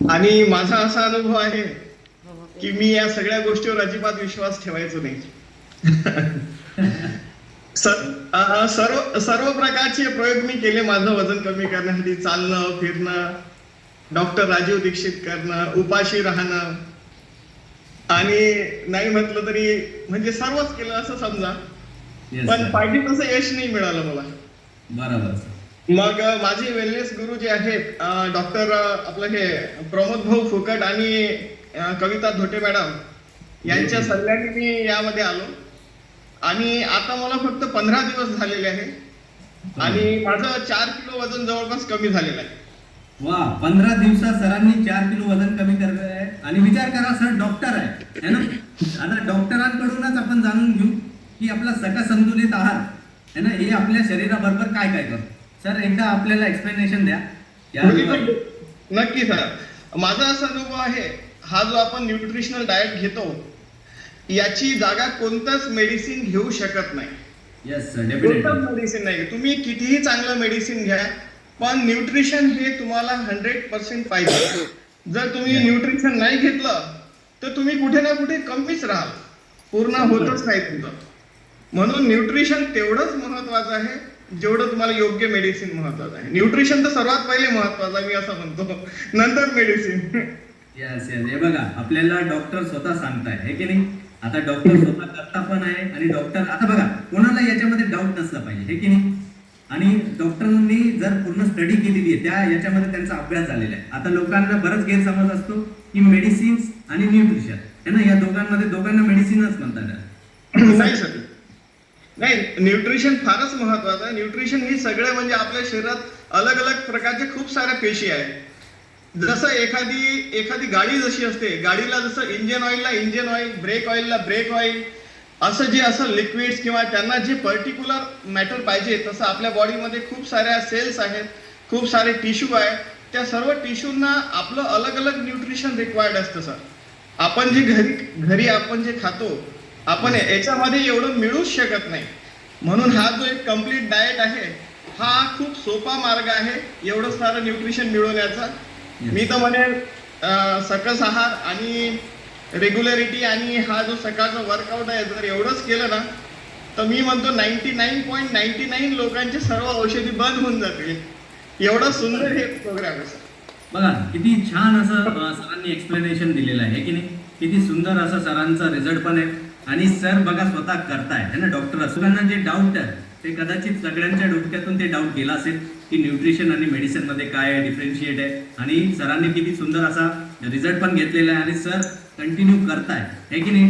आणि माझा असा अनुभव आहे की मी या सगळ्या गोष्टीवर अजिबात विश्वास ठेवायचो नाही. सर्व सर्व प्रकारचे प्रयोग मी केले माझं वजन कमी करण्यासाठी. चालणं, फिरणं, डॉक्टर राजीव दीक्षित करणं, उपाशी राहणं, आणि नाही म्हटलं तरी म्हणजे सर्वच केलं असं समजा. पण पाहिजे तसं यश नाही मिळालं मला. बरोबर. मग माझे वेलनेस गुरु जे आहेत डॉक्टर आपलं हे प्रमोद भाऊ फुकट आणि कविता धोटे मॅडम यांच्या सल्ल्याने मी यामध्ये आलो. आणि आता मला फक्त 15 दिवस झालेले आहे आणि माझं 4 किलो वजन जवळपास कमी झालेलं आहे. वा, 15 दिवसात सरांनी 4 किलो वजन कमी करलं आहे. आणि विचार करा, सर डॉक्टर आहे ना. आता डॉक्टरांकडूनच आपण जाणून घेऊ की आपला सकस संतुलित आहार है ना, हे आपल्या शरीराबरोबर काय काय करतो. सर एकदा आपल्याला एक्सप्लेनेशन द्या. नक्की सर. माझा असा अनुभव आहे, हा जो आपण न्यूट्रिशनल डाएट घेतो याची जागा कोणतंच मेडिसिन घेऊ शकत नाही. येस सर, डेफिनेटली मेडिसिन नाही. तुम्ही कितीही चांगलं मेडिसिन घ्या, पण न्यूट्रिशन हे तुम्हाला 100% पाहिजे. जर तुम्ही न्यूट्रिशन नाही घेतलं तर तुम्ही कुठे ना कुठे कमीच राहाल, पूर्ण होतच नाही तुमचं. म्हणून न्यूट्रिशन तेवढंच महत्वाचं आहे जेवढं तुम्हाला योग्य मेडिसिन महत्वाचं आहे. न्यूट्रिशन तर सर्वात पहिले महत्वाचं आहे, मी असं म्हणतो, नंतर मेडिसिन. यस यस, हे बघा आपल्याला डॉक्टर स्वतः सांगताय हे की नाही. आता डॉक्टर स्वतः करता पण आहे. आणि डॉक्टर आता बघा, कोणाला याच्यामध्ये डाऊट नसला पाहिजे हे की नाही. आणि डॉक्टरांनी जर पूर्ण स्टडी केलेली आहे, त्या याच्यामध्ये त्यांचा अभ्यास झालेला आहे. आता लोकांना बरंच गैरसमज असतो की मेडिसिन्स आणि न्यूट्रिशन है ना, या दोघांना मेडिसिनच म्हणतात. नाही सर, नाही, न्यूट्रिशन फारच महत्वाचं आहे. न्यूट्रिशन ही सगळे म्हणजे आपल्या शरीरात अलग अलग प्रकारचे खूप साऱ्या पेशी आहेत. जसं एखादी गाडी जशी असते, गाडीला जसं इंजिन ऑइलला इंजिन ऑइल, ब्रेक ऑइलला ब्रेक ऑइल, असं जे असं लिक्विड्स किंवा त्यांना जे पर्टिक्युलर मॅटर पाहिजे, तसं आपल्या बॉडीमध्ये खूप साऱ्या सेल्स आहेत, खूप सारे टिश्यू आहेत. त्या सर्व टिश्यूंना आपलं अलग अलग न्यूट्रिशन रिक्वायर्ड असतं सर. आपण जे घरी आपण जे खातो, आपण याच्यामध्ये एवढं मिळूच शकत नाही. म्हणून हा जो एक कम्प्लीट डाएट आहे, हा खूप सोपा मार्ग आहे एवढं सारं न्यूट्रिशन मिळवण्याचा. मी तर म्हणेन सकस आहार आणि रेग्युलरिटी आणि हा जो सकाळचा वर्कआउट आहे, जर एवढंच केलं ना, तर मी म्हणतो 99.99 लोकांचे सर्व औषधी बंद होऊन जातील. एवढा सुंदर हे प्रोग्राम आहे सर. बघा किती छान असं सरांनी एक्सप्लेनेशन दिलेलं आहे की नाही. किती सुंदर असं सरांचा रिझल्ट पण आहे. आणि सर बघा स्वतः करताय है ना. डॉक्टर असताना जे डाऊट आहे ते कदाचित सगळ्यांच्या डोक्यातून ते डाऊट गेला असेल की न्यूट्रिशन आणि मेडिसिन मध्ये काय डिफरन्शिएट आहे. आणि सरांनी किती सुंदर असा रिझल्ट पण घेतलेला आहे आणि सर कंटिन्यू करताय है की नाही.